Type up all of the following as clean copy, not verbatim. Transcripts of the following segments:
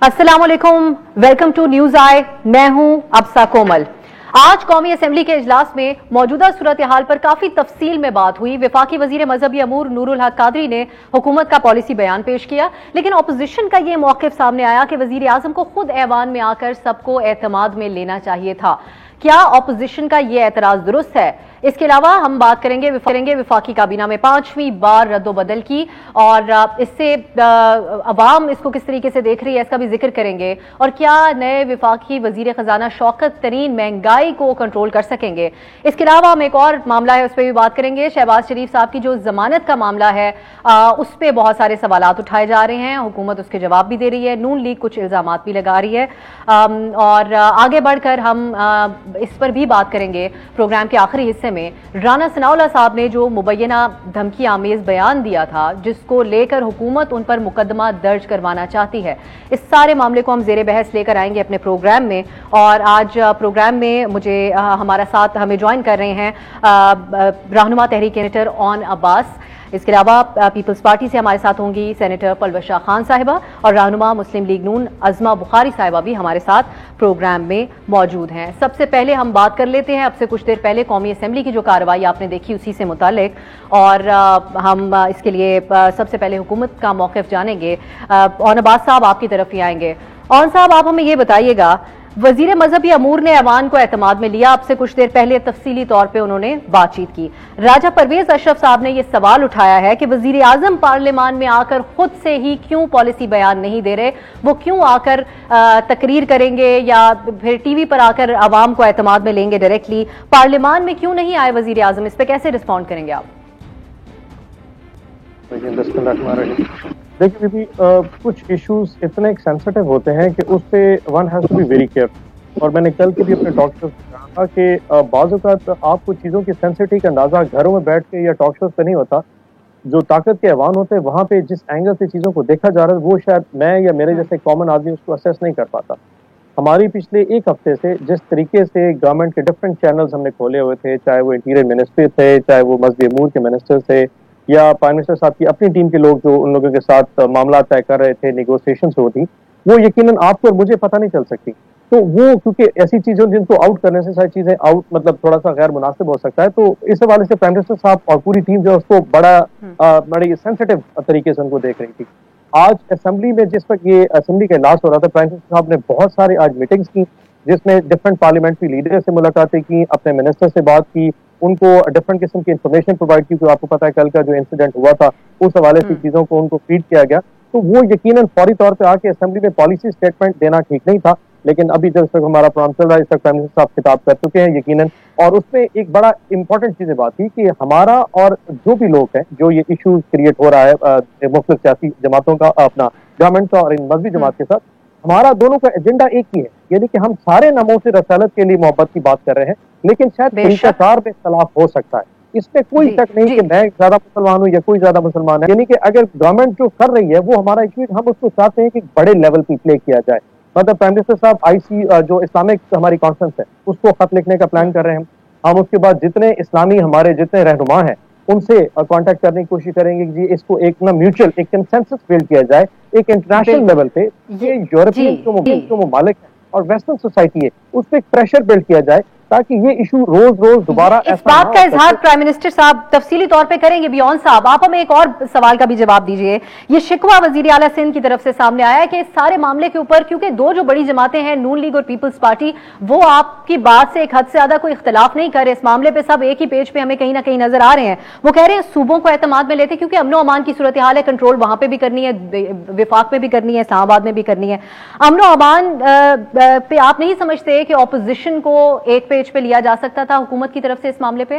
अस्सलाम वालेकुम, welcome to news आई। मैं हूं अब्सा कोमल। आज कौमी असेंबली के इजलास में मौजूदा सूरत हाल पर काफी तफसील में बात हुई। वफाकी वजीर मजहबी अमूर नूरुल हक कादरी ने हुकूमत का पॉलिसी बयान पेश किया, लेकिन अपोजिशन का यह मौकिफ सामने आया कि वजीर आजम को खुद ऐवान में आकर सबको एतमाद में लेना चाहिए था। क्या अपोजिशन का यह एतराज दुरुस्त है? इसके अलावा हम बात करेंगे विफाकी काबीना में 5वीं बार रद्दोबदल की, और इससे अवाम इसको किस तरीके से देख रही है इसका भी जिक्र करेंगे। और क्या नए विफाकी वजीर खजाना शौकत तरीन महंगाई को कंट्रोल कर सकेंगे? इसके अलावा हम एक और मामला है उस पर भी बात करेंगे। शहबाज शरीफ साहब की जो जमानत का मामला है उस पर बहुत सारे सवालात उठाए जा रहे हैं, हुकूमत उसके जवाब भी दे रही है, नून लीग कुछ इल्जामात भी लगा रही है। और आगे बढ़कर हम इस पर भी बात करेंगे। प्रोग्राम के आखिरी हिस्से में राना सनाउल्लाह साहब ने जो मुबैना धमकी आमेज बयान दिया था, जिसको लेकर हुकूमत उन पर मुकदमा दर्ज करवाना चाहती है, इस सारे मामले को हम जेर बहस लेकर आएंगे अपने प्रोग्राम में। और आज प्रोग्राम में हमारा साथ हमें ज्वाइन कर रहे हैं रहनुमा तहरीक सेनेटर ऑन अब्बास। इसके अलावा पीपल्स पार्टी से हमारे साथ होंगी सेनेटर पलवशा खान साहिबा, और रहनुमा मुस्लिम लीग नून अजमा बुखारी साहिबा भी हमारे साथ प्रोग्राम में मौजूद हैं। सबसे पहले हम बात कर लेते हैं अब से कुछ देर पहले कौमी असेंबली की जो कार्रवाई आपने देखी उसी से मुतालिक, और हम इसके लिए सबसे पहले हुकूमत का मौक़िफ़ जानेंगे। ऑन अब्बास साहब आपकी तरफ ही आएंगे। ऑन साहब, आप हमें ये बताइएगा, वजीर मजहबी अमूर ने ऐवान को एतमाद में लिया, आपसे कुछ देर पहले तफसीली तौर पे उन्होंने बातचीत की। राजा परवेज अशरफ साहब ने यह सवाल उठाया है कि वजीर आजम पार्लियामान में आकर खुद से ही क्यों पॉलिसी बयान नहीं दे रहे, वो क्यों आकर तकरीर करेंगे या फिर टीवी पर आकर अवाम को एतमाद में लेंगे डायरेक्टली, पार्लियामान में क्यों नहीं आए वजीर आजम? इस पर कैसे रिस्पॉन्ड करेंगे आप? देखिए बीबी, कुछ इश्यूज इतने सेंसिटिव होते हैं कि उस पे one has to be very careful. और मैंने कल के भी अपने टॉक शो से कहा था कि बाज़ औक़ात आपको चीज़ों की सेंसिटिविटी का अंदाज़ा घरों में बैठ के या टॉक शोज पे नहीं होता। जो ताकत के ऐवान होते हैं वहाँ पे जिस एंगल से चीज़ों को देखा जा रहा है वो शायद मैं या मेरे जैसे कॉमन आदमी उसको असेस नहीं कर पाता। हमारी पिछले एक हफ्ते से जिस तरीके से गवर्नमेंट के डिफरेंट चैनल्स हमने खोले हुए थे, चाहे वो इंटीरियर मिनिस्ट्री थे, चाहे वो मजहबी अमूर के मिनिस्टर थे, या प्राइम मिनिस्टर साहब की अपनी टीम के लोग जो उन लोगों के साथ मामला तय कर रहे थे, नेगोशिएशंस होती, वो यकीनन आपको और मुझे पता नहीं चल सकती। तो वो क्योंकि ऐसी चीज़ों जिनको आउट करने से सारी चीज़ें आउट मतलब थोड़ा सा गैर मुनासिब हो सकता है, तो इस हवाले से प्राइम मिनिस्टर साहब और पूरी टीम जो है उसको बड़ी सेंसिटिव तरीके से उनको देख रही थी। आज असेंबली में जिस वक्त ये असेंबली का इजलास हो रहा था, प्राइम मिनिस्टर साहब ने बहुत सारे आज मीटिंग्स की जिसमें डिफरेंट पार्लियामेंट्री लीडर से मुलाकातें की, अपने मिनिस्टर से बात की, उनको डिफरेंट किस्म की इंफॉर्मेशन प्रोवाइड की। क्योंकि आपको पता है कल का जो इंसिडेंट हुआ था उस हवाले से चीज़ों को उनको फीड किया गया, तो वो यकीनन फौरी तौर पे आके असेंबली में पॉलिसी स्टेटमेंट देना ठीक नहीं था। लेकिन अभी जब तक हमारा प्रोग्राम चल रहा है इस तक प्राइम मिनिस्टर साहब खिताब कर चुके हैं यकीनन, और उसमें एक बड़ा इंपॉर्टेंट चीज़ बात थी कि हमारा और जो भी लोग हैं जो ये इशू क्रिएट हो रहा है मुख्तलिफ सियासी जमातों का, अपना गवर्नमेंट का और इन मजहबी जमात के साथ, हमारा दोनों का एजेंडा एक ही है, यानी कि हम सारे नामों से रसालत के लिए मोहब्बत की बात कर रहे हैं, लेकिन शायद इंतजार में इख्तलाफ हो सकता है। इसमें कोई शक नहीं कि मैं ज्यादा मुसलमान हूँ या कोई ज्यादा मुसलमान है, यानी कि अगर गवर्नमेंट जो कर रही है वो हमारा इशू, हम उसको चाहते हैं कि बड़े लेवल पे प्ले किया जाए। मतलब प्राइम मिनिस्टर साहब IC जो इस्लामिक हमारी कॉन्फ्रेंस है उसको खत लिखने का प्लान कर रहे हैं हम उसके बाद जितने इस्लामी हमारे जितने रहनुमा हैं उनसे कांटेक्ट करने की कोशिश करेंगे कि जी इसको एक ना म्यूचुअल एक कंसेंसस बिल्ड किया जाए एक इंटरनेशनल लेवल पे। ये यूरोपियन जो ममालिक है और वेस्टर्न सोसाइटी है उस पर एक प्रेशर बिल्ड किया जाए ताकि ये इशू रोज रोज दोबारा इस बात का इजहार प्राइम मिनिस्टर साहब तफसीली तौर पे करेंगे। बियॉन साहब, आप हमें एक और सवाल का भी जवाब दीजिए। ये शिकवा वजीर आला सिंध की तरफ से सामने आया है कि इस सारे मामले के ऊपर, क्योंकि दो जो बड़ी जमातें हैं नून लीग और पीपल्स पार्टी, वो आपकी बात से एक हद से ज्यादा कोई इख्तलाफ नहीं कर रहे इस मामले पे, सब एक ही पेज पे हमें कहीं ना कहीं नजर आ रहे हैं। वो कह रहे हैं सूबों को एतमाद में लेते क्योंकि अमनो अमान की सूरत हाल है, कंट्रोल वहां पे भी करनी है, विफाक में भी करनी है, इस्लामाबाद में भी करनी है। अमनो अमान पे आप नहीं समझते कि ऑपोजिशन को एक पेज पे लिया जा सकता था हुकूमत की तरफ से इस मामले पे?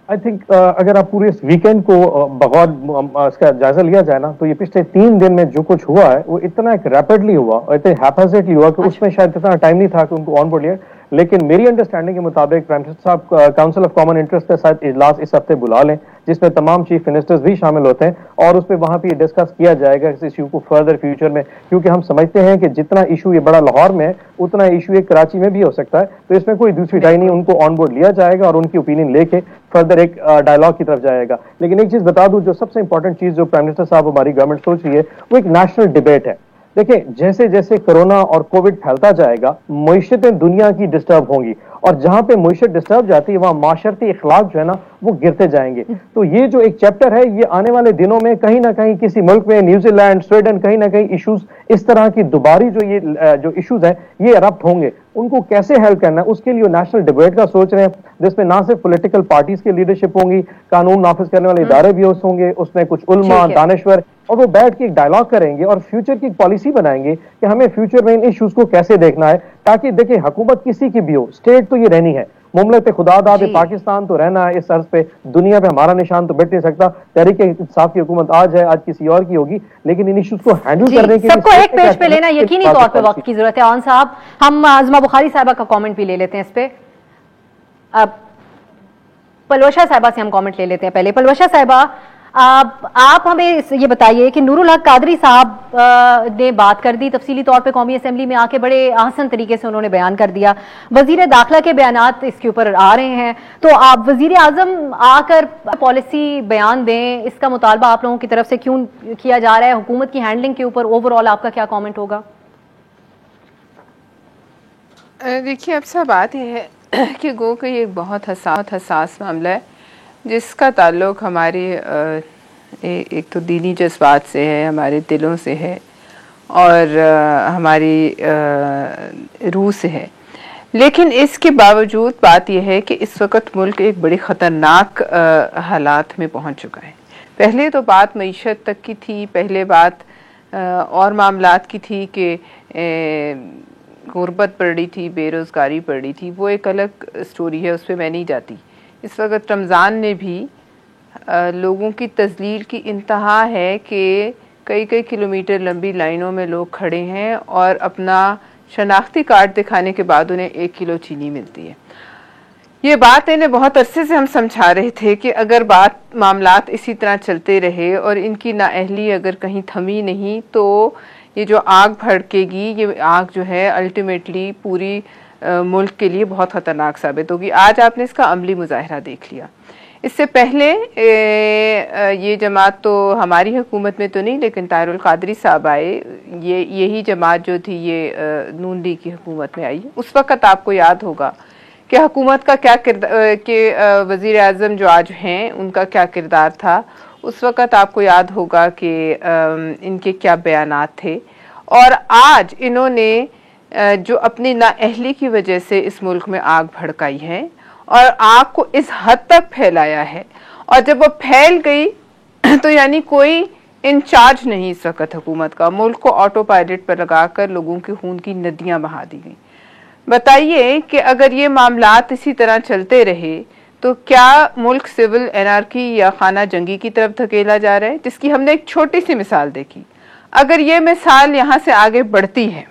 आई थिंक अगर आप पूरे इस वीकेंड को बगौर इसका जायजा लिया जाए ना, तो ये पिछले 3 दिन में जो कुछ हुआ है वो इतना एक रैपिडली हुआ और इतने हैपसेटली हुआ कि उसमें शायद इतना टाइम नहीं था कि उनको ऑन बोर्ड लिया। लेकिन मेरी अंडरस्टैंडिंग के मुताबिक प्राइम मिनिस्टर साहब काउंसिल ऑफ कॉमन इंटरेस्ट के साथ इजलास इस हफ्ते बुला लें जिसमें तमाम चीफ मिनिस्टर्स भी शामिल होते हैं और उस पर वहाँ पे डिस्कस किया जाएगा इस इशू को फर्दर फ्यूचर में, क्योंकि हम समझते हैं कि जितना इशू ये बड़ा लाहौर में है उतना इशू एक कराची में भी हो सकता है। तो इसमें कोई दूसरी राय नहीं, उनको ऑन बोर्ड लिया जाएगा और उनकी ओपिनियन लेके फर्दर एक डायलॉग की तरफ जाएगा। लेकिन एक चीज बता दूं, जो सबसे इंपॉर्टेंट चीज जो प्राइम मिनिस्टर साहब हमारी गवर्नमेंट सोच रही है वो एक नेशनल डिबेट है। देखिए, जैसे जैसे कोरोना और कोविड फैलता जाएगा, मईशतें दुनिया की डिस्टर्ब होंगी, और जहां पे मईशत डिस्टर्ब जाती है वहां माशरती इखलाक जो है ना वो गिरते जाएंगे। तो ये जो एक चैप्टर है, ये आने वाले दिनों में कहीं ना कहीं किसी मुल्क में, न्यूजीलैंड, स्वीडन, कहीं ना कहीं इश्यूज इस तरह की दोबारी जो इश्यूज है ये अरप्ट होंगे। उनको कैसे हेल्प करना है, उसके लिए नेशनल डिबेट का सोच रहे हैं, जिसमें ना सिर्फ पॉलिटिकल पार्टीज की लीडरशिप होंगी, कानून नाफिज करने वाले इदारे भी होंगे, उसमें कुछ उलमा, दानिश्वर, और वो बैठ के एक डायलॉग करेंगे और फ्यूचर की पॉलिसी बनाएंगे कि हमें फ्यूचर में इन इश्यूज को कैसे देखना है। ताकि देखिए, हुकूमत किसी की भी हो, स्टेट तो ये रहनी है, मुमलकत खुदादाद पाकिस्तान तो रहना है इस अर्ज पे, दुनिया पे हमारा निशान तो बैठ नहीं सकता। तहरीक-ए-इंसाफ की हुकूमत आज है, आज किसी और की होगी, लेकिन इन इश्यूज को हैंडल करने के लिए सबको एक पेज पे लेना यकीनी तौर पे वक्त की जरूरत है। आन साहब, हम आजमा बुखारी साहिबा का कमेंट भी ले लेते हैं इस पे। अब पलवशा साहिबा से हम कमेंट ले लेते हैं पहले। पलवशा साहिबा, आप हमें ये बताइए कि नूरुल हक कादरी साहब ने बात कर दी तफसीली तौर पे कौमी असेंबली में आके, बड़े आसान तरीके से उन्होंने बयान कर दिया। वजीर दाखिला के बयानात इसके ऊपर आ रहे हैं, तो आप वजीर आजम आकर पॉलिसी बयान दें, इसका मुतालबा आप लोगों की तरफ से क्यों किया जा रहा है? हुकूमत की हैंडलिंग के ऊपर ओवरऑल आपका क्या कॉमेंट होगा? देखिए, अब सब बात यह है कि गो कि ये बहुत हसास मामला है, जिसका ताल्लुक़ हमारे एक तो दीनी जज्बात से है, हमारे दिलों से है, और हमारी रूह से है। लेकिन इसके बावजूद बात यह है कि इस वक्त मुल्क एक बड़ी ख़तरनाक हालात में पहुंच चुका है। पहले तो बात मईशत तक की थी, पहले बात और मामलात की थी कि गुर्बत बढ़ रही थी, बेरोज़गारी बढ़ रही थी, वो एक अलग स्टोरी है, उस पर मैं नहीं जाती। इस वक्त रमज़ान में भी लोगों की तज़लील की इंतहा है कि कई कई किलोमीटर लंबी लाइनों में लोग खड़े हैं और अपना शनाख्ती कार्ड दिखाने के बाद उन्हें 1 किलो चीनी मिलती है। ये बात इन्हें बहुत अरसे से हम समझा रहे थे कि अगर मामलात इसी तरह चलते रहे और इनकी नाअहली अगर कहीं थमी नहीं, तो ये जो आग भड़केगी, ये आग जो है अल्टीमेटली पूरी मुल्क के लिए बहुत ख़तरनाक साबित होगी। आज आपने इसका अमली मुजाहिरा देख लिया। इससे पहले ये जमात तो हमारी हुकूमत में तो नहीं, लेकिन ताहिरुल कादरी साहब आए, यही जमात जो थी ये नून लीग की हुकूमत में आई। उस वक़्त आपको याद होगा कि हुकूमत का क्या किरदार, कि वज़ीर आज़म जो आज हैं उनका क्या किरदार था। उस वक़्त आपको याद होगा कि इनके क्या बयानात थे, और आज इन्होंने जो अपनी नाअहली की वजह से इस मुल्क में आग भड़काई है और आग को इस हद तक फैलाया है, और जब वो फैल गई तो यानी कोई इंचार्ज नहीं इस वक्त हुकूमत का। मुल्क को ऑटो पायलट पर लगाकर लोगों के खून की नदियां बहा दी गई। बताइए कि अगर ये मामलात इसी तरह चलते रहे तो क्या मुल्क सिविल एनार्की या खाना जंगी की तरफ धकेला जा रहा है, जिसकी हमने एक छोटी सी मिसाल देखी। अगर ये मिसाल यहाँ से आगे बढ़ती है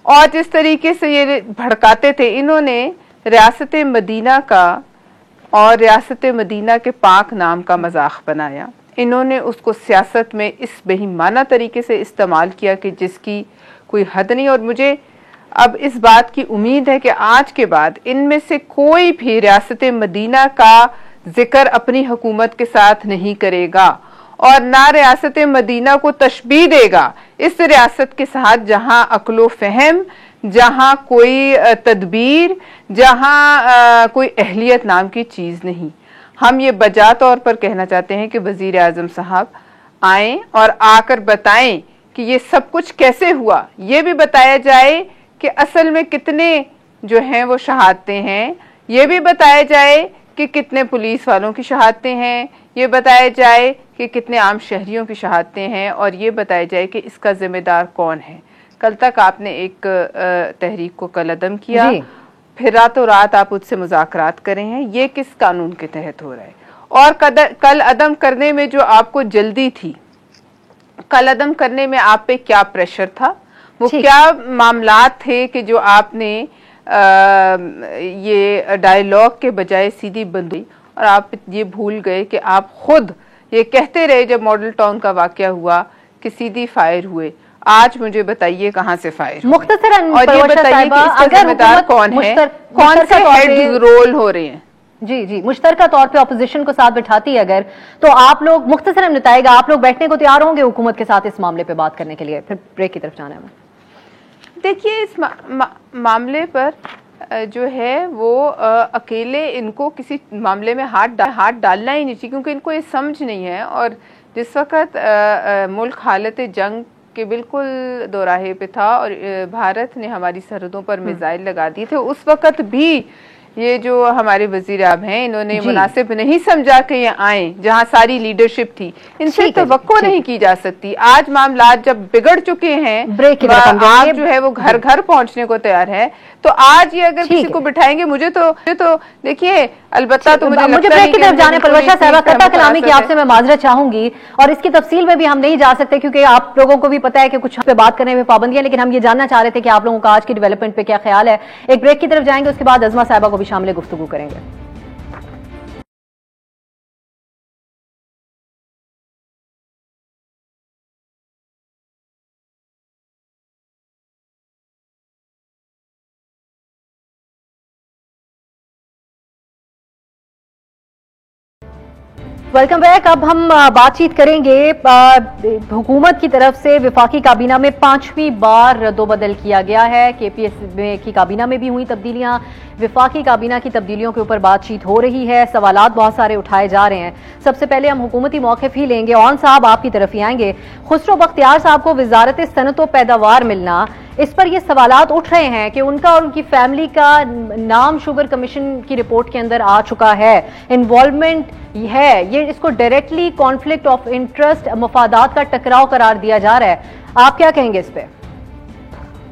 और जिस तरीके से ये भड़काते थे, इन्होंने रियासत मदीना का और रियासत मदीना के पाक नाम का मजाक बनाया। इन्होंने उसको सियासत में इस बेईमाना तरीके से इस्तेमाल किया कि जिसकी कोई हद नहीं। और मुझे अब इस बात की उम्मीद है कि आज के बाद इनमें से कोई भी रियासत मदीना का जिक्र अपनी हुकूमत के साथ नहीं करेगा और ना रियासत मदीना को तशबीह देगा इस रियासत के साथ जहां अक्लो फहम, जहां कोई तदबीर, जहां कोई अहलियत नाम की चीज़ नहीं। हम ये बजा तौर पर कहना चाहते हैं कि वज़ीर आज़म साहब आएँ और आकर बताएं कि ये सब कुछ कैसे हुआ। ये भी बताया जाए कि असल में कितने जो हैं वो शहादतें हैं, ये भी बताया जाए कि कितने पुलिस वालों की शहादतें हैं, ये बताया जाए कि कितने आम शहरियों की शहादतें हैं, और ये बताया जाए कि इसका जिम्मेदार कौन है। कल तक आपने एक तहरीक को कल अदम किया, फिर रातों रात आप उससे मुज़ाकरात करें हैं। ये किस कानून के तहत हो रहा है? और कल अदम करने में जो आपको जल्दी थी, कल अदम करने में आप पे क्या प्रेशर था, वो क्या मामलात थे कि जो आपने ये डायलॉग के बजाय सीधी बंदूक, और आप ये भूल गए कि आप खुद ये कहते रहे जब मॉडल टाउन का वाकया हुआ कि सीधी फायर हुए। आज मुझे बताइए कहाँ से फायर हुए, मुख्तसरन और ये बताइए कि इसका जिम्मेदार कौन है, कौन से हेड रोल हो रहे हैं। जी जी, मुश्तरका तौर पे अपोजिशन को साथ बिठाती है अगर, तो आप लोग मुख्तसरन बताएगा, आप लोग बैठने को तैयार होंगे हुकूमत के साथ इस मामले पे बात करने के लिए? फिर ब्रेक की तरफ जाना है। देखिए, इस मामले पर जो है वो अकेले इनको किसी मामले में हाथ डालना ही नहीं चाहिए, क्योंकि इनको ये समझ नहीं है। और जिस वक़्त मुल्क हालत जंग के बिल्कुल दोराहे पे था और भारत ने हमारी सरहदों पर मिसाइल लगा दिए थे, उस वक़्त भी ये जो हमारे वज़ीर आज़म हैं, इन्होंने मुनासिब नहीं समझा कि ये आए जहां सारी लीडरशिप थी। इनसे तवक्को नहीं की जा सकती। आज मामलात जब बिगड़ चुके हैं, आप जो है वो घर घर पहुंचने को तैयार है, तो आज ये अगर किसी को बिठाएंगे, मुझे तो देखिए, अलबत्ता तो मुझे ब्रेक की तरफ जाने परवशा साहिबा, कता कलामी की आपसे मैं माजरत चाहूंगी, और इसकी तफसील में भी हम नहीं जा सकते क्योंकि आप लोगों को भी पता है कि कुछ पे बात करने में पाबंदियां, लेकिन हम ये जानना चाह रहे थे कि आप लोगों का आज की डेवलपमेंट पे क्या ख्याल है। एक ब्रेक की तरफ जाएंगे, उसके बाद अज़मा साहिबा को भी शामिल गुफ्तगू करेंगे। Welcome back. अब हम बातचीत करेंगे हुकूमत की तरफ से विफाकी काबीना में 5वीं बार रद्दोबदल किया गया है। केपीएस की काबीना में भी हुई तब्दीलियां, विफाकी काबीना की तब्दीलियों के ऊपर बातचीत हो रही है, सवालात बहुत सारे उठाए जा रहे हैं। सबसे पहले हम हुकूमती मौक़िफ़ ही लेंगे। ऑन साहब, आपकी तरफ ही आएंगे। खुसरो बख्तियार साहब को वजारत सनअत व पैदावार मिलना, इस पर ये सवालात उठ रहे हैं कि उनका और उनकी फैमिली का नाम शुगर कमीशन की रिपोर्ट के अंदर आ चुका है, इन्वॉल्वमेंट है, ये इसको डायरेक्टली कॉन्फ्लिक्ट ऑफ इंटरेस्ट, मफादात का टकराव करार दिया जा रहा है। आप क्या कहेंगे इस पे?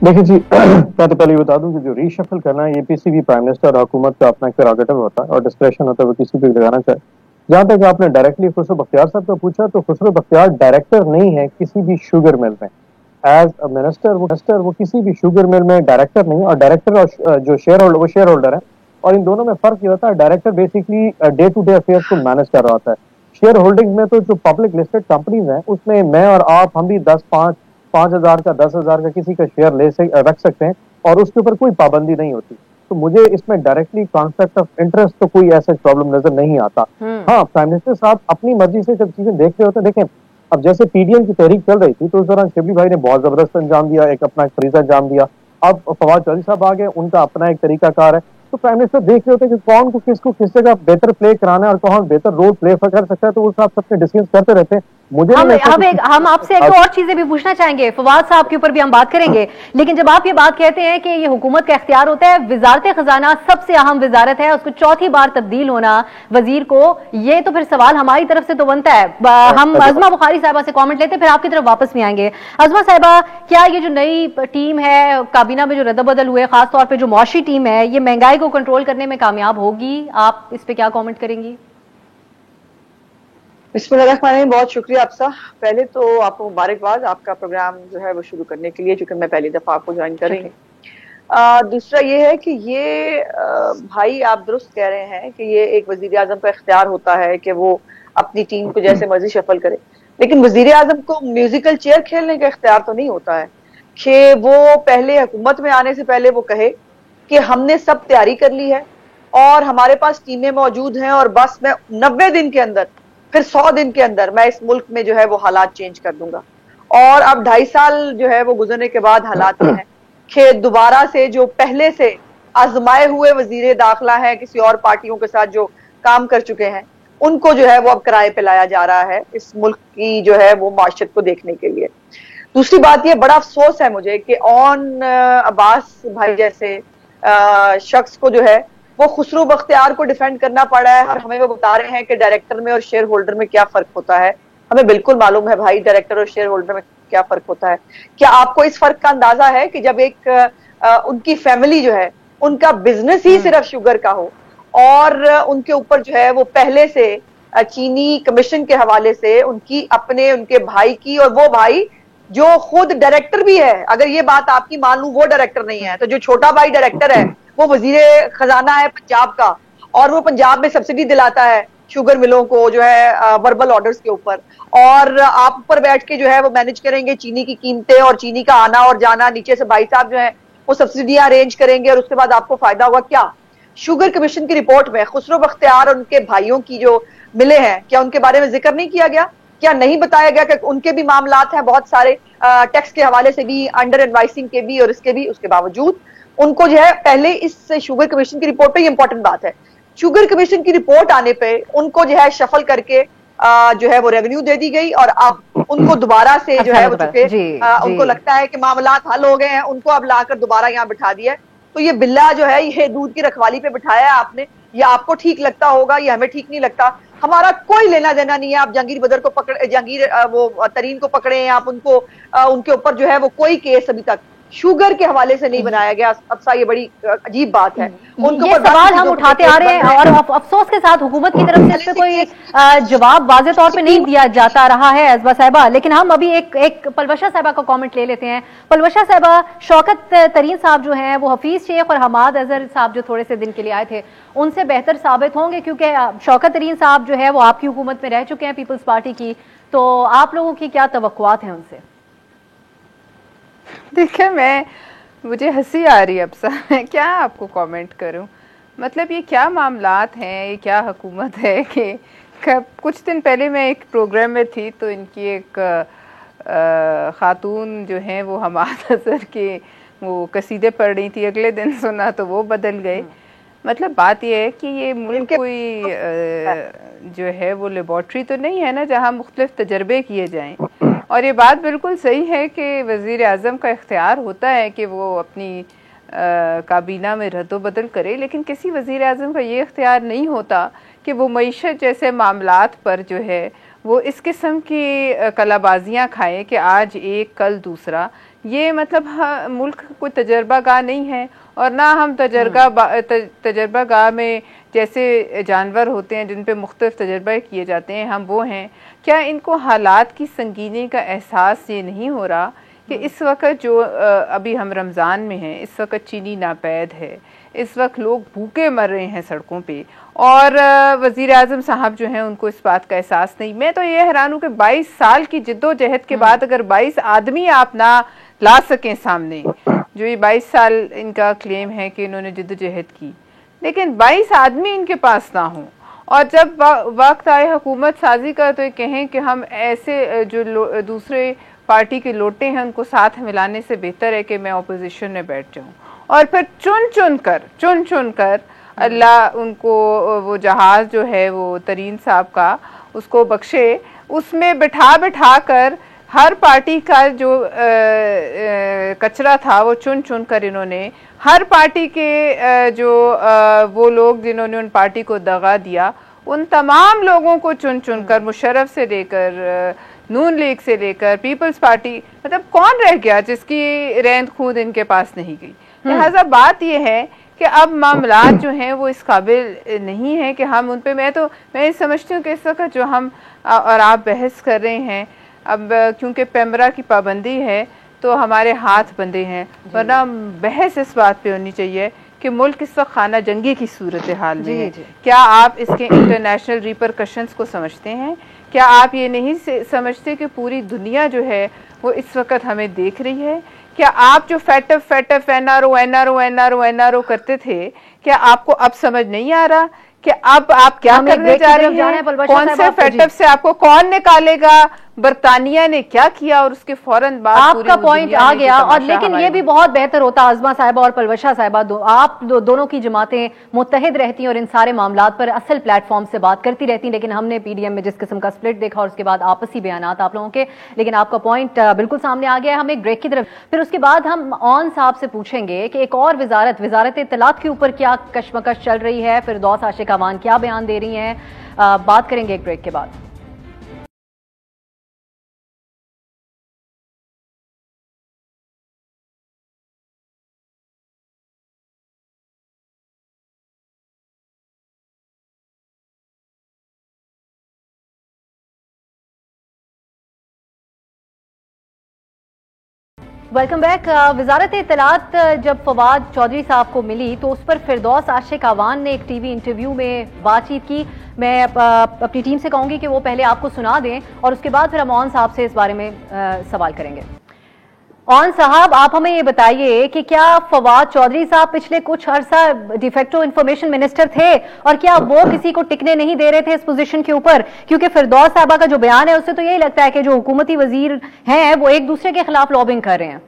देखिए जी, मैं तो पहले बता दूं कि जो रीशफल करना है ये किसी भी प्राइम मिनिस्टर और हुकूमत का अपना प्रेरोगेटिव होता है और डिस्क्रेशन होता है, वो किसी भी लगाना चाहे। जहां तक आपने डायरेक्टली खुसरो बख्तियार साहब का पूछा, तो खुसरो बख्तियार डायरेक्टर नहीं है किसी भी शुगर मिल में। एज अ मिनिस्टर वो किसी भी शुगर मिल में डायरेक्टर नहीं, और डायरेक्टर और जो शेयर होल्डर, वो शेयर होल्डर है। और इन दोनों में फर्क ये होता है, director basically day to day affairs को मैनेज कर रहा होता है। शेयर होल्डिंग में तो जो पब्लिक लिस्टेड कंपनीज हैं, उसमें मैं और आप, हम भी 5,000 का 10,000 का किसी का शेयर रख सकते हैं और उसके ऊपर कोई पाबंदी नहीं होती। तो मुझे इसमें डायरेक्टली कॉन्फ्लिक्ट ऑफ इंटरेस्ट तो कोई ऐसा प्रॉब्लम नजर नहीं आता। हाँ, प्राइम मिनिस्टर साहब अपनी मर्जी से जब चीजें देख रहे होते हैं, देखें अब जैसे पीडीएम की तहरीक चल रही थी तो उस दौरान शिबली भाई ने बहुत जबरदस्त अंजाम दिया, एक अपना फरीजा अंजाम दिया। अब फवाद चौधरी साहब आ गए, उनका अपना एक तरीकाकार है। तो प्राइम मिनिस्टर देख रहे होते हैं कि कौन को किस जगह बेहतर प्ले कराना है और कौन बेहतर रोल प्ले कर सकता है, तो उस हिसाब से अपने डिसीजन करते रहते हैं। मुझे हम आपसे एक और चीजें भी पूछना चाहेंगे, फवाद साहब के ऊपर भी हम बात करेंगे, लेकिन जब आप ये बात कहते हैं कि ये हुकूमत का इख्तियार होता है, वजारत खजाना सबसे अहम वजारत है, उसको चौथी बार तब्दील होना वजीर को, ये तो फिर सवाल हमारी तरफ से तो बनता है। हम अज़मा बुखारी साहिबा से कमेंट लेते हैं, फिर आपकी तरफ वापस भी आएंगे। अज़मा साहिबा, क्या ये जो नई टीम है काबीना में जो रद्दबदल हुए, खासतौर पर जो मुआशी टीम है, ये महंगाई को कंट्रोल करने में कामयाब होगी? आप इस पे क्या कमेंट करेंगी? बिस्मिल्लाहिर्रहमानिर्रहीम, बहुत शुक्रिया आपका। पहले तो आपको मुबारकबाद आपका प्रोग्राम जो है वो शुरू करने के लिए, क्योंकि मैं पहली दफा आपको ज्वाइन कर रही हूँ। दूसरा ये है कि ये भाई आप दुरुस्त कह रहे हैं कि ये एक वजीर आजम का इख्तियार होता है कि वो अपनी टीम को जैसे मर्जी शफल करे, लेकिन वजीर आजम को म्यूजिकल चेयर खेलने का इख्तियार तो नहीं होता है कि वो पहले हुकूमत में आने से पहले वो कहे कि हमने सब तैयारी कर ली है और हमारे पास टीमें मौजूद हैं और बस मैं 90 दिन के अंदर, फिर 100 दिन के अंदर मैं इस मुल्क में जो है वो हालात चेंज कर दूंगा। और अब 2.5 साल जो है वो गुजरने के बाद हालात ये हैं कि दोबारा से जो पहले से आजमाए हुए वजीर दाखिला हैं किसी और पार्टियों के साथ जो काम कर चुके हैं, उनको जो है वो अब किराए पे लाया जा रहा है इस मुल्क की जो है वो माशरत को देखने के लिए। दूसरी बात ये, बड़ा अफसोस है मुझे कि अब्बास भाई जैसे शख्स को जो है वो खुसरो बख्तियार को डिफेंड करना पड़ा है और हमें वो बता रहे हैं कि डायरेक्टर में और शेयर होल्डर में क्या फर्क होता है। हमें बिल्कुल मालूम है भाई डायरेक्टर और शेयर होल्डर में क्या फर्क होता है। क्या आपको इस फर्क का अंदाजा है कि जब एक उनकी फैमिली जो है उनका बिजनेस ही सिर्फ शुगर का हो और उनके ऊपर जो है वो पहले से चीनी कमीशन के हवाले से उनके भाई की, और वो भाई जो खुद डायरेक्टर भी है, अगर ये बात आपकी मान लूं वो डायरेक्टर नहीं है, तो जो छोटा भाई डायरेक्टर है वो वजीर खजाना है पंजाब का और वो पंजाब में सब्सिडी दिलाता है शुगर मिलों को जो है वर्बल ऑर्डर्स के ऊपर, और आप ऊपर बैठ के जो है वो मैनेज करेंगे चीनी की कीमतें और चीनी का आना और जाना, नीचे से भाई साहब जो है वो सब्सिडियां अरेंज करेंगे और उसके बाद आपको फायदा होगा क्या? शुगर कमीशन की रिपोर्ट में खुसरो बख्तियार और उनके भाइयों की जो मिले हैं, क्या उनके बारे में जिक्र नहीं किया गया? क्या नहीं बताया गया कि उनके भी मामलात हैं बहुत सारे, टैक्स के हवाले से भी, अंडर एडवाइसिंग के भी और इसके भी? उसके बावजूद उनको जो है पहले इस शुगर कमीशन की रिपोर्ट पे, ये इंपॉर्टेंट बात है, शुगर कमीशन की रिपोर्ट आने पे उनको जो है शफल करके जो है वो रेवेन्यू दे दी गई, और अब उनको दोबारा से जो है वो चुके उनको लगता है कि मामलात हल हो गए हैं, उनको अब लाकर दोबारा यहाँ बिठा दिया है। तो ये बिल्ला जो है ये दूध की रखवाली पे बिठाया है आपने, ये आपको ठीक लगता होगा, ये हमें ठीक नहीं लगता, हमारा कोई लेना देना नहीं है। आप जहांगीर बदर को पकड़े, जहांगीर वो तरीन को पकड़े, आप उनको उनके ऊपर जो है वो कोई केस अभी तक शुगर के हवाले से नहीं बनाया गया। अब ये बड़ी अजीब बात है। उनको ये सवाल हम उठाते आ रहे हैं और अफसोस के साथ हुकूमत की तरफ से इस पे कोई जवाब वाज़े तौर पे नहीं दिया जाता रहा है अज़बा साहिबा। लेकिन हम अभी एक पलवशा साहिबा का कमेंट ले लेते हैं। पलवशा साहिबा, शौकत तरीन साहब जो हैं वो हफीज शेख और हमाद अजहर साहब जो थोड़े से दिन के लिए आए थे उनसे बेहतर साबित होंगे, क्योंकि शौकत तरीन साहब जो है वो आपकी हुकूमत में रह चुके हैं पीपल्स पार्टी की, तो आप लोगों की क्या तवक्कुआत हैं उनसे? देखिए, मुझे हंसी आ रही है। अब मैं क्या आपको कमेंट करूं? मतलब ये क्या मामलात हैं, ये क्या हुकूमत है कि कुछ दिन पहले मैं एक प्रोग्राम में थी तो इनकी एक खातून जो हैं वो हमाद अजहर के वो कसीदे पढ़ रही थी, अगले दिन सुना तो वो बदल गए। मतलब बात ये है कि ये मुल्क कोई जो है वो लेबॉर्ट्री तो नहीं है ना जहाँ मुख्तलिफ तजर्बे किए जाएं। और ये बात बिल्कुल सही है कि वज़ीर आज़म का इख्तियार होता है कि वो अपनी काबीना में रद्द बदल करे, लेकिन किसी वज़ीर आज़म का ये इख्तियार नहीं होता कि वो मईशत जैसे मामलात पर जो है वो इस किस्म की कलाबाजियाँ खाए कि आज एक कल दूसरा। ये मतलब मुल्क कोई तजर्बा गाह नहीं है, और ना हम तजर्बा गाह में जैसे जानवर होते हैं जिन पे मुख्तलिफ तजर्बे किए जाते हैं, हम वो हैं। क्या इनको हालात की संगीनी का एहसास ये नहीं हो रहा कि इस वक्त जो अभी हम रमज़ान में हैं, इस वक्त चीनी नापैद है, इस वक्त लोग भूखे मर रहे हैं सड़कों पे, और वज़ीर आज़म साहब जो हैं उनको इस बात का एहसास नहीं। मैं तो ये हैरान हूँ कि 22 साल की जिद्दोजहद के बाद अगर 22 आदमी आप ना ला सकें सामने, जो ये 22 साल इनका क्लेम है कि इन्होंने जिद्दोजहद की, लेकिन 22 आदमी इनके पास ना हों, और जब वक्त आए हुकूमत साजी का तो ये कहें कि हम ऐसे जो दूसरे पार्टी के लोटे हैं उनको साथ मिलाने से बेहतर है कि मैं अपोजिशन में बैठ जाऊं, और फिर चुन चुन कर अल्लाह उनको वो जहाज़ जो है वो तरीन साहब का उसको बख्शे, उसमें बिठा कर हर पार्टी का जो कचरा था वो चुन चुन कर इन्होंने हर पार्टी के जो वो लोग जिन्होंने उन पार्टी को दगा दिया उन तमाम लोगों को चुन चुन कर, मुशर्रफ से लेकर नून लीग से लेकर पीपल्स पार्टी, मतलब कौन रह गया जिसकी रैंद खूद इनके पास नहीं गई। लिहाजा बात यह है कि अब मामलात जो हैं वो इस काबिल नहीं है कि हम उन पे, मैं समझती हूँ कि इस वक्त जो हम और आप बहस कर रहे हैं, अब क्योंकि पेमरा की पाबंदी है तो हमारे हाथ बंधे हैं, वरना बहस इस बात पे होनी चाहिए कि मुल्क इस वक्त खाना जंगी की सूरत हाल में है। क्या आप इसके इंटरनेशनल रिपरकशंस को समझते हैं? क्या आप ये नहीं समझते कि पूरी दुनिया जो है वो इस वक्त हमें देख रही है? क्या आप जो फैटअप एनआरओ करते थे, क्या आपको अब समझ नहीं आ रहा कि अब आप क्या करने जा रहे हैं? कौन से फैटअप से आपको कौन निकालेगा? बरतानिया ने क्या किया और उसके फौरन बाद आपका पॉइंट आ गया। और लेकिन ये भी बहुत बेहतर होता आज़मा साहिबा और पलवशा साहिबा, आप दोनों की जमातें मुत्तहिद रहती और इन सारे मामलात पर असल प्लेटफॉर्म से बात करती रहती, लेकिन हमने पीडीएम में जिस किस्म का स्प्लिट देखा और उसके बाद आपसी बयानात आप लोगों के, लेकिन आपका पॉइंट बिल्कुल सामने आ गया है। हम एक ब्रेक की तरफ, फिर उसके बाद हम ऑन साहब से पूछेंगे कि एक और वजारत इत्तलात के ऊपर क्या कशमकश चल रही है, फिरदौस आशिक अवान क्या बयान दे रही हैं, बात करेंगे एक ब्रेक के बाद। Welcome back. वजारत इत्तलात जब फवाद चौधरी साहब को मिली तो उस पर फिरदौस आशिक अवान ने एक टीवी इंटरव्यू में बातचीत की। मैं अपनी टीम से कहूंगी कि वो पहले आपको सुना दें और उसके बाद फिर हम ऑन साहब से इस बारे में सवाल करेंगे। ऑन साहब, आप हमें ये बताइए कि क्या फवाद चौधरी साहब पिछले कुछ अरसा डिफेक्टो इंफॉर्मेशन मिनिस्टर थे और क्या वो किसी को टिकने नहीं दे रहे थे इस पोजीशन के ऊपर? क्योंकि फिरदौस साहबा का जो बयान है उससे तो यही लगता है कि जो हुकूमती वजीर हैं वो एक दूसरे के खिलाफ लॉबिंग कर रहे हैं।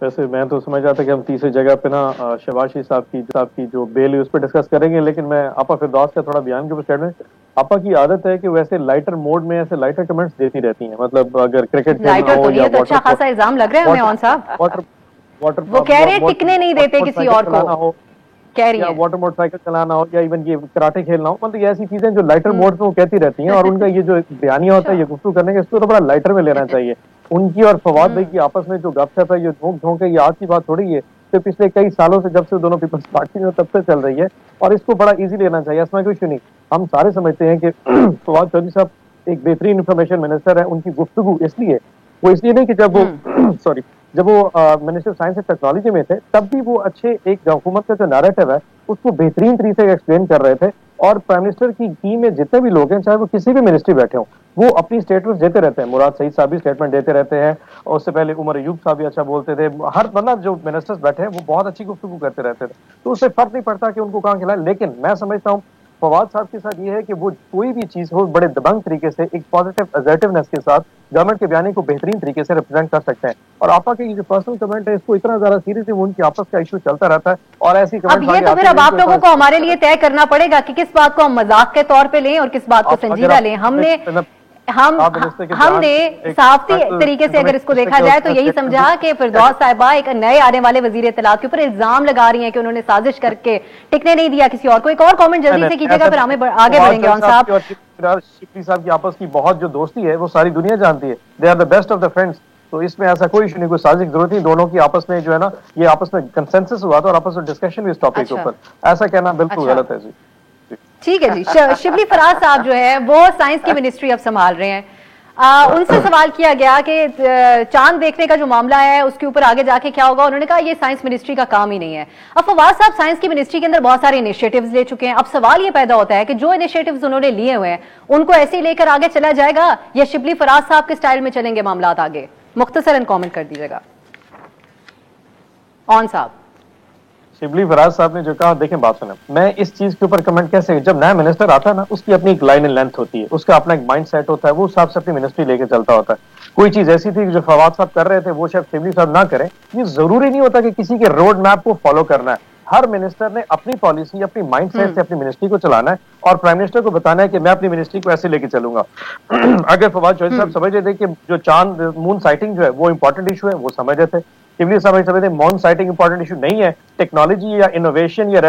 वैसे मैं तो समझ रहा था कि हम तीसरी जगह पे ना शहबाज शरीफ साहब की जो बेल है उस पर डिस्कस करेंगे, लेकिन मैं आपा फिरदौस का थोड़ा बयान के ऊपर स्टेटमेंट, आपा की आदत है कि वैसे लाइटर मोड में ऐसे लाइटर कमेंट्स देती रहती हैं, मतलब अगर क्रिकेट लाइटर तो नहीं है, तो अच्छा खासा इल्जाम लग रहा है हमें ऑन साहब। वाटर वो कह रहे हैं टिकने नहीं देते किसी और को, कह रही है वाटर मोटरसाइकिल चलाना हो या इवन ये कराटे खेलना हो, मतलब ये ऐसी चीजें जो लाइटर मोड में वो कहती रहती हैं, और उनका ये जो बयानिया होता है ये गुफ्तगू करने का, इसको तो बड़ा लाइटर में लेना चाहिए। उनकी और फवाद भाई की आपस में जो गपशप है, ये झोंक है, ये आज की बात थोड़ी है, तो पिछले कई सालों से जब से दोनों पीपल्स पार्टी में तब से चल रही है, और इसको बड़ा इजी लेना चाहिए, इसमें कोई इशू नहीं। हम सारे समझते हैं कि फवाद चौधरी साहब एक बेहतरीन इंफॉर्मेशन मिनिस्टर है। उनकी गुफ्तगू इसलिए नहीं कि जब वो सॉरी जब वो मिनिस्टर साइंस एंड टेक्नोलॉजी में थे तब भी वो अच्छे एक हुकूमत का जो नैरेटिव है उसको बेहतरीन तरीके से एक्सप्लेन कर रहे थे, और प्राइम मिनिस्टर की टीम में जितने भी लोग हैं, चाहे वो किसी भी मिनिस्ट्री बैठे हों, वो अपनी स्टेटमेंट देते रहते हैं। मुराद सईद साहब भी स्टेटमेंट देते रहते हैं, और उससे पहले उमर अयूब साहब भी अच्छा बोलते थे। हर बंदा जो मिनिस्टर्स बैठे हैं वो बहुत अच्छी गुफ्तगू करते रहते थे, तो उससे फर्क नहीं पड़ता कि उनको कहाँ खिलाए। लेकिन मैं समझता हूँ फवाद साहब के साथ ये है कि वो कोई भी चीज हो बड़े दबंग तरीके से एक पॉजिटिव असर्टिवनेस के साथ गवर्नमेंट के बयानी को बेहतरीन तरीके से रिप्रेजेंट कर सकते हैं। और आपा के ये जो पर्सनल कमेंट है इसको इतना ज्यादा सीरियसली उनकी आपस का इश्यू चलता रहता है, और ऐसी अब ये तो फिर अब आप लोगों को हमारे लिए तय करना पड़ेगा कि किस बात को हम मजाक के तौर पे लें और किस बात को संजीदा लें। हमने साफ तरीके से अगर इसको देखा जाए तो यही समझा कि फिरदौस साहिबा एक नए आने वाले वजीर इत्तलात के ऊपर इल्जाम लगा रही हैं कि उन्होंने साजिश करके टिकने नहीं दिया किसी और को। एक और कमेंट जल्दी से कीजिएगा, फिर हमें आगे बढ़ेंगे। ऑन साहब, शिफली साहब की आपस की बहुत जो दोस्ती है वो सारी दुनिया जानती है, they are the best of the friends, तो इसमें ऐसा कोई इशू नहीं, कोई साजिश की जरूरत नहीं। दोनों की आपस में जो है ना ये आपस में कंसेंसस हुआ था और आपस में डिस्कशन भी इस टॉपिक के ऊपर, ऐसा कहना बिल्कुल गलत है जी। ठीक है जी। शिबली फराज साहब जो है वो साइंस की मिनिस्ट्री अब संभाल रहे हैं। उनसे सवाल किया गया कि चांद देखने का जो मामला है उसके ऊपर आगे जाके क्या होगा। उन्होंने कहा ये साइंस मिनिस्ट्री का काम ही नहीं है। अब फवाद साहब साइंस की मिनिस्ट्री के अंदर बहुत सारे इनिशिएटिव्स ले चुके हैं। अब सवाल ये पैदा होता है कि जो इनिशिएटिव्स उन्होंने लिए हुए हैं उनको ऐसे ही लेकर आगे चला जाएगा या शिबली फराज साहब के स्टाइल में चलेंगे मामला आगे? मुख्तसरन कॉमेंट कर दीजिएगा ऑन साहब। शिबली फराज साहब ने जो कहा, देखें बात सुने, मैं इस चीज के ऊपर कमेंट कैसे, जब नया मिनिस्टर आता है ना उसकी अपनी एक लाइन एंड लेंथ होती है, उसका अपना एक माइंड सेट होता है, वो हिसाब से अपनी मिनिस्ट्री लेके चलता होता है। कोई चीज ऐसी थी जो फवाद साहब कर रहे थे वो शायद शिबली साहब ना करें, ये जरूरी नहीं होता कि किसी के रोड मैप को फॉलो करना है। हर मिनिस्टर ने अपनी पॉलिसी अपनी माइंड सेट से अपनी मिनिस्ट्री को चलाना है और प्राइम मिनिस्टर को बताना है कि मैं अपनी मिनिस्ट्री को ऐसे लेके चलूंगा। अगर फवाद चौधरी साहब समझ रहे थे कि जो चांद मून साइटिंग जो है वो इंपॉर्टेंट इशू है, वो समझ रहे थे। शिबली साहब समझते मून साइटिंग इंपॉर्टेंट इशू नहीं है, टेक्नोलॉजी या इनोवेशन या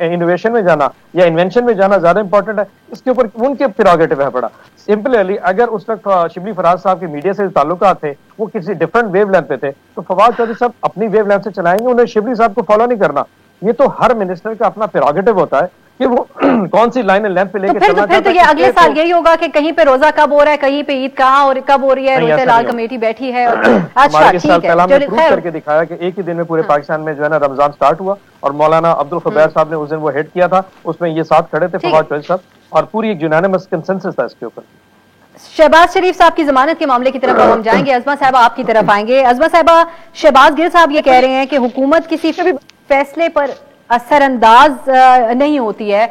इनोवेशन में जाना या इन्वेंशन में जाना ज्यादा इंपॉर्टेंट है। इसके ऊपर उनके प्रेरोगेटिव है बड़ा सिंपली। अगर उस वक्त शिबली फराज साहब के मीडिया से ताल्लुकात थे, वो किसी डिफरेंट वेव लेंथ पे थे, तो फवाद चौधरी साहब अपनी वेव लेंथ से चलाएंगे, उन्हें शिबली साहब को फॉलो नहीं करना। ये तो हर मिनिस्टर का अपना प्रेरोगेटिव होता है कि वो कौन सी लाइन एंड लेंथ पे लेके चलना चाहता है। तो ये अगले साल यही होगा कि कहीं पे रोजा कब हो रहा है, कहीं पे ईद कहाँ और कब हो रही है, रोते लाल कमेटी बैठी है। अच्छा ठीक है, करके दिखाया कि एक ही दिन में पूरे पाकिस्तान में जो है ना रमजान स्टार्ट हुआ, और मौलाना अब्दुल खबैर साहब ने उस दिन वो हेड किया था, उसमें ये साथ खड़े थे फवाद चौधरी साहब, और पूरी एक यूनानिमस कंसेंसस था इसके ऊपर। शहबाज शरीफ साहब की जमानत के मामले की तरफ हम जाएंगे। अजमा साहबा आपकी तरफ आएंगे। अजमा साहबा, शहबाज गिल साहब ये कह रहे हैं कि हुकूमत किसी फैसले पर असरअंदाज नहीं होती है,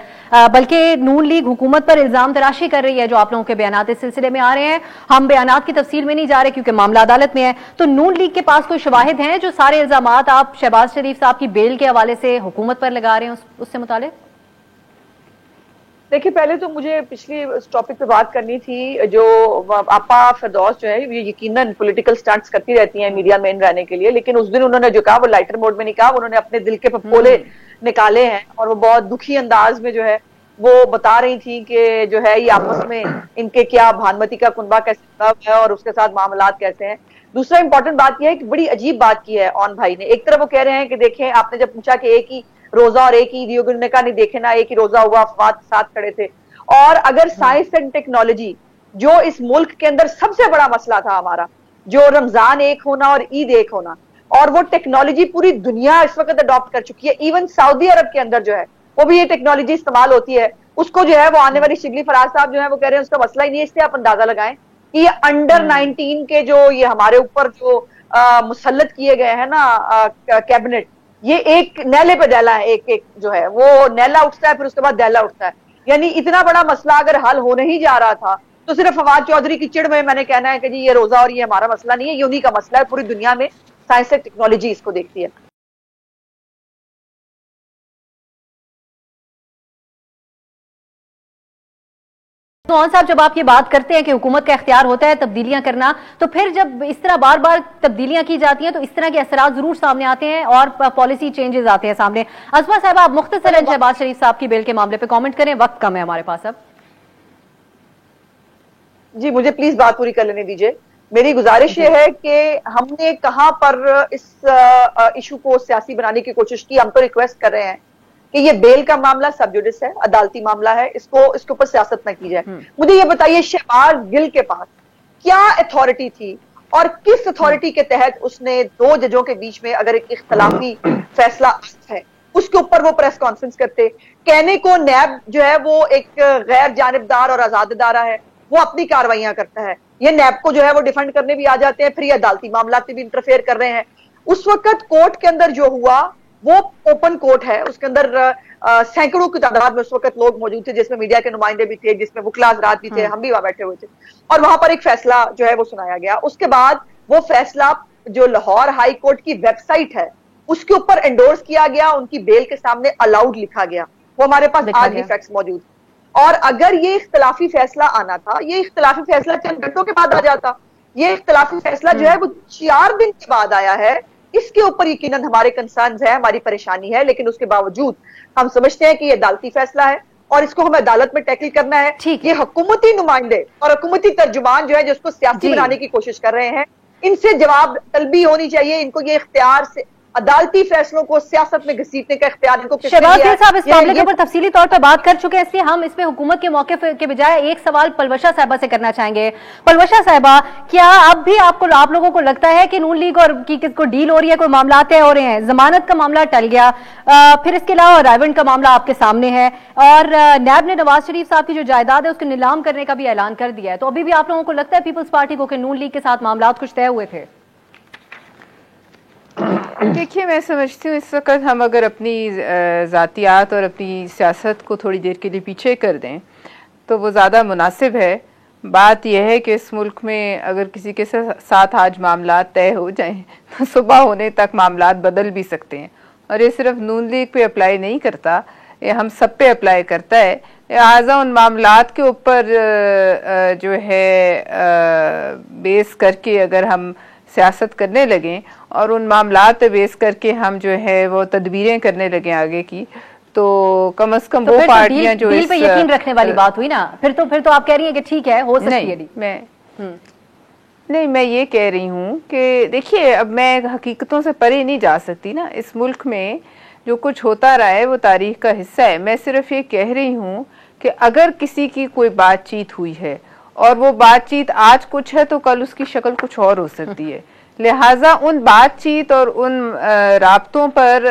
बल्कि नून लीग हुकूमत पर इल्जाम तराशी कर रही है। जो आप लोगों के बयानात इस सिलसिले में आ रहे हैं, हम बयानात की तफसील में नहीं जा रहे क्योंकि मामला अदालत में है, तो नून लीग के पास कोई शवाहिद हैं जो सारे इल्जामात आप शहबाज शरीफ साहब की बेल के हवाले से हुकूमत पर लगा रहे हैं उससे मुतालिक? देखिए, पहले तो मुझे पिछली इस टॉपिक पे बात करनी थी। जो आपा फिरदौस जो है ये यकीनन पॉलिटिकल स्टंट्स करती रहती हैं मीडिया में रहने के लिए, लेकिन उस दिन उन्होंने जो कहा वो लाइटर मोड में नहीं कहा, उन्होंने अपने दिल के फफोले निकाले हैं और वो बहुत दुखी अंदाज में जो है वो बता रही थी कि जो है ये आपस में इनके क्या भानुमति का कुनबा कैसे है और उसके साथ मामलात कैसे हैं। दूसरा इंपॉर्टेंट बात यह है कि बड़ी अजीब बात की है ऑन भाई ने। एक तरफ वो कह रहे हैं कि देखें, आपने जब पूछा कि एक ही रोजा और एक ही ईद, उन्होंने कहा नहीं देखे ना एक ही रोजा हुआ, फवाद साथ खड़े थे। और अगर साइंस एंड टेक्नोलॉजी जो इस मुल्क के अंदर सबसे बड़ा मसला था हमारा, जो रमजान एक होना और ईद एक होना, और वो टेक्नोलॉजी पूरी दुनिया इस वक्त अडॉप्ट कर चुकी है, इवन सऊदी अरब के अंदर जो है वो भी ये टेक्नोलॉजी इस्तेमाल होती है, उसको जो है वो आने वाली शिबली फराज साहब जो है वो कह रहे हैं उसका मसला ही नहीं है। इससे आप अंदाजा लगाएं कि ये अंडर 19 के जो ये हमारे ऊपर जो मुसल्लत किए गए हैं ना कैबिनेट, ये एक नैले पे दैला है, एक एक जो है वो नैला उठता है फिर उसके बाद दैला उठता है। यानी इतना बड़ा मसला अगर हल होने ही जा रहा था तो सिर्फ फवाद चौधरी की चिड़ में मैंने कहना है कि जी ये रोजा और ये हमारा मसला नहीं है, ये उन्हीं का मसला है। पूरी दुनिया में साइंस और टेक्नोलॉजी इसको देखती है। तो कौन साहब, जब आप ये बात करते हैं कि हुकूमत का इख्तियार होता है तब्दीलियां करना, तो फिर जब इस तरह बार बार तब्दीलियां की जाती हैं तो इस तरह के असरात जरूर सामने आते हैं और पॉलिसी चेंजेस आते हैं सामने। अज़मा साहब, आप मुख्तसरन शहबाज शरीफ साहब की बेल के मामले पे कमेंट करें, वक्त कम है हमारे पास अब। जी मुझे प्लीज बात पूरी कर लेने दीजिए। मेरी गुजारिश ये है कि हमने कहां पर इस इशू को सियासी बनाने की कोशिश की। हम तो रिक्वेस्ट कर रहे हैं कि ये बेल का मामला सब जुडिस है, अदालती मामला है, इसके ऊपर सियासत न की जाए। मुझे ये बताइए, शहबाज गिल के पास क्या अथॉरिटी थी और किस अथॉरिटी के तहत उसने दो जजों के बीच में अगर एक इख्तलाफी फैसला है उसके ऊपर वो प्रेस कॉन्फ्रेंस करते? कहने को नैब जो है वो एक गैर जानिबदार और आजाद इदारा है, वो अपनी कार्रवाइयां करता है। ये नैब को जो है वो डिफेंड करने भी आ जाते हैं, फिर ये अदालती मामला में भी इंटरफेयर कर रहे हैं। उस वक्त कोर्ट के अंदर जो हुआ वो ओपन कोर्ट है, उसके अंदर सैकड़ों की तादाद में उस वक्त लोग मौजूद थे, जिसमें मीडिया के नुमाइंदे भी थे, जिसमें वकील हज़रात भी थे, हम भी वहां बैठे हुए थे, और वहां पर एक फैसला जो है वो सुनाया गया। उसके बाद वो फैसला जो लाहौर हाई कोर्ट की वेबसाइट है उसके ऊपर एंडोर्स किया गया, उनकी बेल के सामने अलाउड लिखा गया। वो हमारे पास आज भी फैक्ट्स मौजूद। और अगर ये इख्तलाफी फैसला आना था, ये इख्तलाफी फैसला चंद घंटों के बाद आ जाता। ये इख्तलाफी फैसला जो है वो 4 दिन के बाद आया है। इसके ऊपर यकीनन हमारे कंसर्न्स है, हमारी परेशानी है, लेकिन उसके बावजूद हम समझते हैं कि ये अदालती फैसला है और इसको हमें अदालत में टैकल करना है। ये हुकूमती नुमाइंदे और हुकूमती तर्जुमान जो है जिसको सियासी बनाने की कोशिश कर रहे हैं, इनसे जवाब तलबी होनी चाहिए। इनको ये इख्तियार से अदालती फैसलों को सियासत में घसीटने का इख्तियार इनको किसने दिया है? शहबाज साहब इस मामले के ऊपर तफसीली तौर पर बात कर चुके हैं, इसलिए हम इसमें हुकूमत के मौके के बजाय एक सवाल पलवशा साहिबा से करना चाहेंगे। पलवशा साहिबा, क्या अब भी आप लोगों को लगता है कि नून लीग और की किसको डील हो रही है, कोई मामला तय हो रहे हैं? जमानत का मामला टल गया, फिर इसके अलावा रायवंड का मामला आपके सामने है, और नैब ने नवाज शरीफ साहब की जो जायदाद है उसको नीलाम करने का भी ऐलान कर दिया है। तो अभी भी आप लोगों को लगता है पीपल्स पार्टी को कि नून लीग के साथ मामला कुछ तय हुए थे? देखिए, मैं समझती हूँ इस वक्त हम अगर अपनी ज़ातियात और अपनी सियासत को थोड़ी देर के लिए पीछे कर दें तो वो ज़्यादा मुनासिब है। बात यह है कि इस मुल्क में अगर किसी के साथ आज मामला तय हो जाएं तो सुबह होने तक मामला बदल भी सकते हैं, और ये सिर्फ नून लीग पे अप्लाई नहीं करता, ये हम सब पे अप्लाई करता है। लिहाजा उन मामलात के ऊपर जो है बेस करके अगर हम सियासत करने लगें और उन मामलात पे बेस करके हम जो है वो तदबीरें करने लगे आगे की, तो कम से कम वो पार्टियां जो डील पे यकीन रखने वाली बात हुई ना। फिर तो आप कह रही हैं कि ठीक है, हो सकती है डील। मैं ये कह रही हूँ कि देखिए, अब मैं हकीकतों से परे नहीं जा सकती ना। इस मुल्क में जो कुछ होता रहा है वो तारीख का हिस्सा है। मैं सिर्फ ये कह रही हूँ कि अगर किसी की कोई बातचीत हुई है और वो बातचीत आज कुछ है तो कल उसकी शक्ल कुछ और हो सकती है, लिहाजा उन बातचीत और उन राब्तों पर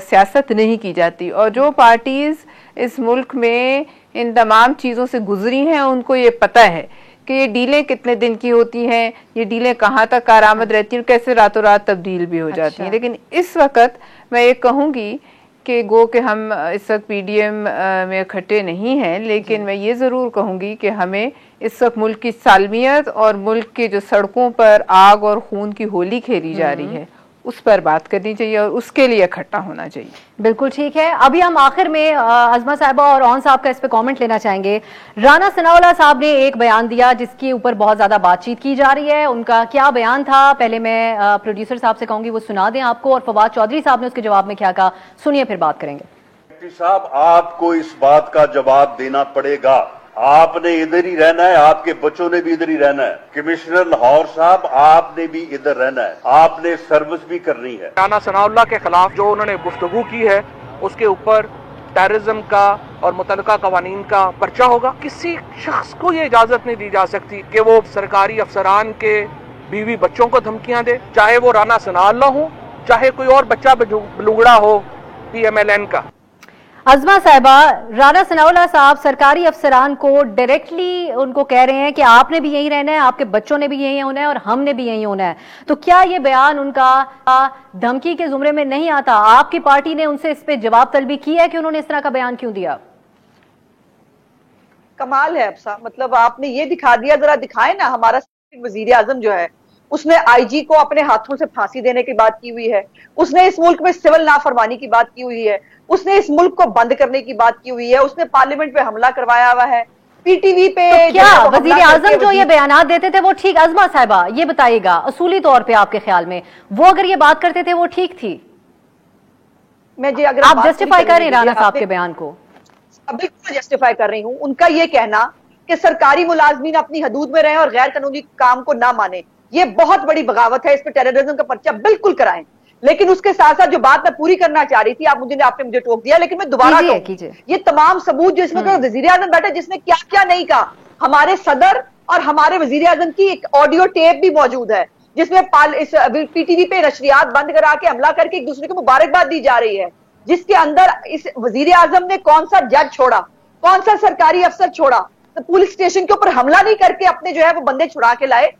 सियासत नहीं की जाती। और जो पार्टीज इस मुल्क में इन तमाम चीज़ों से गुजरी हैं उनको ये पता है कि ये डीलें कितने दिन की होती हैं, ये डीलें कहाँ तक कारआमद रहती हैं, कैसे रातों रात तब्दील भी हो जाती हैं। लेकिन इस वक्त मैं ये कहूँगी कि गो कि हम इस वक्त पीडीएम में इकट्ठे नहीं हैं, लेकिन मैं ये ज़रूर कहूँगी कि हमें इस वक्त मुल्क की सालमियत और मुल्क के जो सड़कों पर आग और खून की होली खेली जा रही है उस पर बात करनी चाहिए और उसके लिए इकट्ठा होना चाहिए। बिल्कुल ठीक है। अभी हम आखिर में अज़मा साहिबा और ऑन साहब का इस पे कमेंट लेना चाहेंगे। राना सनाउल्लाह साहब ने एक बयान दिया जिसके ऊपर बहुत ज्यादा बातचीत की जा रही है। उनका क्या बयान था, पहले मैं प्रोड्यूसर साहब से कहूंगी वो सुना दें आपको, और फवाद चौधरी साहब ने उसके जवाब में क्या कहा, सुनिए फिर बात करेंगे। साहब, आपको इस बात का जवाब देना पड़ेगा। आपने इधर ही रहना है, आपके बच्चों ने भी इधर ही रहना है। कमिश्नर लाहौर साहब, आपने भी इधर रहना है, आपने सर्विस भी करनी है। राना सनाउल्लाह के खिलाफ जो उन्होंने गुफ्तगू की है उसके ऊपर टेररिज्म का और मुतलका कवानीन का पर्चा होगा। किसी शख्स को ये इजाजत नहीं दी जा सकती कि वो सरकारी अफसरान के बीवी बच्चों को धमकियां दे, चाहे वो राना सनाउल्लाह हो, चाहे कोई और बच्चा बलूगड़ा हो PMLN का। अज़मा साहिबा, राना सनाउल्लाह साहब सरकारी अफसरान को डायरेक्टली उनको कह रहे हैं कि आपने भी यहीं रहना है, आपके बच्चों ने भी यहीं होना है और हमने भी यहीं होना है। तो क्या ये बयान उनका धमकी के जुमरे में नहीं आता? आपकी पार्टी ने उनसे इस पे जवाब तलबी की है कि उन्होंने इस तरह का बयान क्यों दिया? कमाल है अफसा, मतलब आपने ये दिखा दिया, जरा दिखाए ना। हमारा वजीर आजम जो है उसने आईजी को अपने हाथों से फांसी देने की बात की हुई है, उसने इस मुल्क में सिविल नाफरमानी की बात की हुई है, उसने इस मुल्क को बंद करने की बात की हुई है, उसने पार्लियामेंट पे हमला करवाया हुआ है, पीटीवी पे। तो क्या वजीर आजम जो ये बयानात देते थे वो ठीक? अज़मा साहिबा ये बताइएगा, असूली तौर पे आपके ख्याल में वो अगर ये बात करते थे वो ठीक थी? मैं जी अगर आप जस्टिफाई करें राना साहब के बयान को? बिल्कुल जस्टिफाई कर रही हूँ। उनका ये कहना कि सरकारी मुलाजमीन अपनी हदूद में रहें और गैर कानूनी काम को ना माने, ये बहुत बड़ी बगावत है। इस पर टेररिज्म का पर्चा बिल्कुल कराएं। लेकिन उसके साथ साथ जो बात मैं पूरी करना चाह रही थी, आपने मुझे टोक दिया, लेकिन मैं दोबारा ये तमाम सबूत जो इसमें वजीर आजम बैठे जिसने क्या क्या नहीं कहा, हमारे सदर और हमारे वजीर आजम की एक ऑडियो टेप भी मौजूद है जिसमें इस पीटीवी पे नशरियात बंद करा के हमला करके एक दूसरे को मुबारकबाद दी जा रही है, जिसके अंदर इस वजीर आजम ने कौन सा जज छोड़ा, कौन सा सरकारी अफसर छोड़ा, तो पुलिस स्टेशन के ऊपर हमला नहीं करके अपने जो है वो बंदे छुड़ा के लाए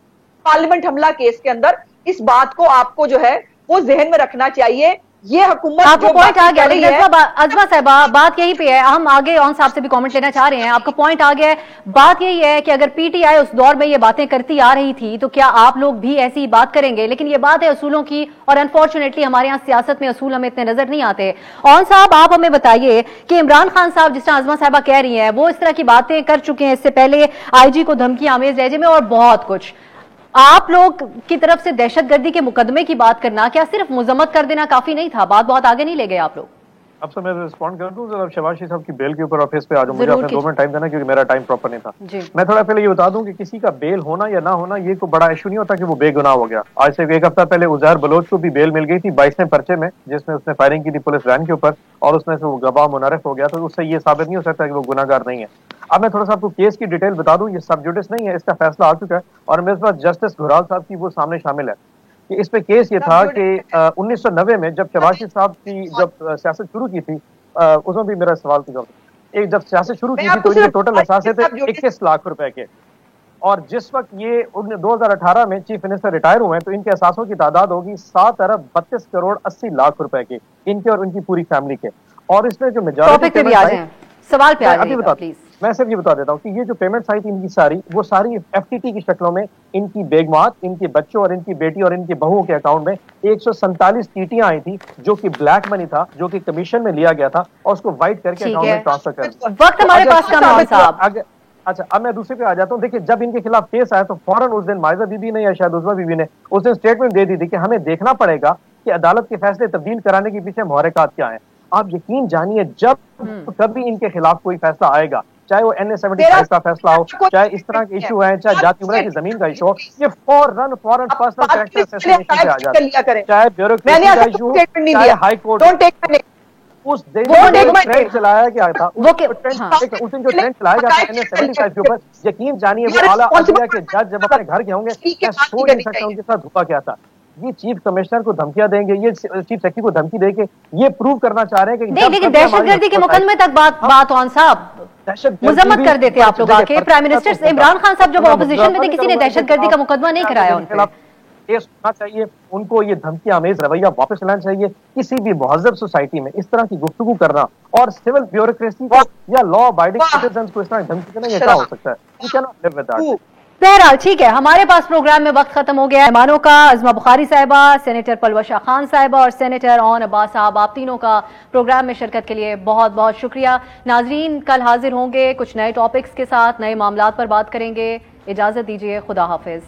पार्लियामेंट हमला केस के अंदर। इस बात को आपको जो है वो जहन में रखना चाहिए। ये हुकूमत आपको पॉइंट आ गया, लेकिन अज़मा साहिबा बात यही पे है, हम आगे ऑन साहब से भी कमेंट लेना चाह रहे हैं। आपका पॉइंट आ गया है। बात यही है कि अगर पीटीआई उस दौर में ये बातें करती आ रही थी तो क्या आप लोग भी ऐसी ही बात करेंगे? लेकिन ये बात है असूलों की, और अनफॉर्चुनेटली हमारे यहाँ सियासत में असूल हमें इतने नजर नहीं आते। ऑन साहब आप हमें बताइए कि इमरान खान साहब जिस तरह अज़मा साहिबा कह रही है वो इस तरह की बातें कर चुके हैं इससे पहले, आईजी को धमकी आमेज लहजे में और बहुत कुछ। आप लोग की तरफ से दहशतगर्दी के मुकदमे की बात करना, क्या सिर्फ मुजम्मत कर देना काफी नहीं था? बात बहुत आगे नहीं ले गए आप लोग? अब सर मैं रिस्पॉन्ड कर दूं जरा शहबाज साहब की बेल के ऊपर ऑफिस पे आ जाऊं। मुझे आपने 2 मिनट टाइम देना क्योंकि मेरा टाइम प्रॉपर नहीं था। मैं थोड़ा पहले ये बता दूं कि किसी का बेल होना या ना होना ये कोई बड़ा इशू नहीं होता कि वो बेगुनाह हो गया। आज से 1 हफ्ता पहले उजैर बलोच को भी बेल मिल गई थी 22वें पर्चे में जिसमें उसने फायरिंग की थी पुलिस वैन के ऊपर और उसमें से वो गवाह मुनारिफ हो गया, तो उससे ये साबित नहीं हो सकता कि वो गुनाहगार नहीं है। अब मैं थोड़ा सा आपको केस की डिटेल बता दूं, ये सब जुडिस नहीं है, इसका फैसला आ चुका है और मेरे पास जस्टिस घुराल साहब की वो सामने शामिल है कि इस पे केस ये था कि 1990 में जब शहबाज साहब की जब सियासत शुरू की थी, उसमें भी मेरा सवाल था, एक जब सियासत शुरू की थी तो इनके टोटल असासे थे 21 लाख रुपए के, और जिस वक्त ये 2018 में चीफ मिनिस्टर रिटायर हुए हैं तो इनके असासों की तादाद होगी 7 अरब 32 करोड़ 80 लाख रुपए के, इनके और इनकी पूरी फैमिली के। और इसमें जो मेजॉरिटी सवाल पे आ जाइए प्लीज। मैं सिर्फ ये बता देता हूँ कि ये जो पेमेंट्स आई थी इनकी सारी वो सारी एफटीटी की शक्लों में इनकी बेगमात, इनके बच्चों और इनकी बेटी और इनकी बहुओं के अकाउंट में 147 टीटियां आई थी जो कि ब्लैक मनी था, जो कि कमीशन में लिया गया था और उसको वाइट करके अकाउंट में ट्रांसफर कर। वक्त हमारे पास कम है साहब। अच्छा अब मैं दूसरे पे आ जाता हूँ। देखिए जब इनके खिलाफ केस आया तो फौरन उस दिन माइजा बीबी ने या शायद उज़मा बीबी ने उस दिन स्टेटमेंट दे दी थी कि हमें देखना पड़ेगा कि अदालत के फैसले तब्दील कराने के पीछे मुहर्रिकात क्या है। आप यकीन जानिए जब कभी इनके खिलाफ कोई फैसला आएगा, चाहे वो NA-75 का फैसला हो, चाहे इस तरह के इशू है, चाहे जाति उमरा की जमीन का इशू हो, ये फौरन पर्सनल कैरेक्टर असैसिनेशन पे आ जाता है, चाहे ब्यूरोक्रेसी का इशू हो, चाहे हाई कोर्ट। उस दिन जो ट्रेंड चलाया गया था उस दिन जो ट्रेंड चलाया गया था NA-75 के ऊपर, यकीन जानिए वो आला अदलिया के जज जब अपने घर के होंगे मैं सोच नहीं सकता उनके साथ हुआ क्या था। ये चीफ कमिश्नर को धमकियां देंगे, ये चीफ सेक्रेटरी को धमकी देके ये प्रूव करना चाह रहे हैं कि लेकिन दहशतगर्दी के मुकदमे तक बात ऑन साहब मुजम्मत कर देते आप लोग आके। प्राइम मिनिस्टर इमरान खान साहब जब ऑपोजिशन में थे किसी ने दहशतगर्दी का मुकदमा नहीं कराया उन पर। ये सुनना चाहिए उनको, ये धमकी आमेज रवैया वापस लाना चाहिए। किसी भी मुहज़्ज़ब सोसाइटी में इस तरह की गुफ्तगू करना और सिविल ब्यूरोक्रेसी को या लॉ अबाइडिंग सिटीजंस को इस तरह धमकी देना ये क्या हो सकता है? You can not live with that. बहरहाल ठीक है, हमारे पास प्रोग्राम में वक्त खत्म हो गया है। मेहमानों का अज़मा बुखारी साहिबा, सेनेटर पलवशा खान साहिबा और सेनेटर ऑन अब्बास साहब, आप तीनों का प्रोग्राम में शिरकत के लिए बहुत बहुत शुक्रिया। नाजरीन कल हाजिर होंगे कुछ नए टॉपिक्स के साथ, नए मामलात पर बात करेंगे। इजाजत दीजिए, खुदा हाफिज।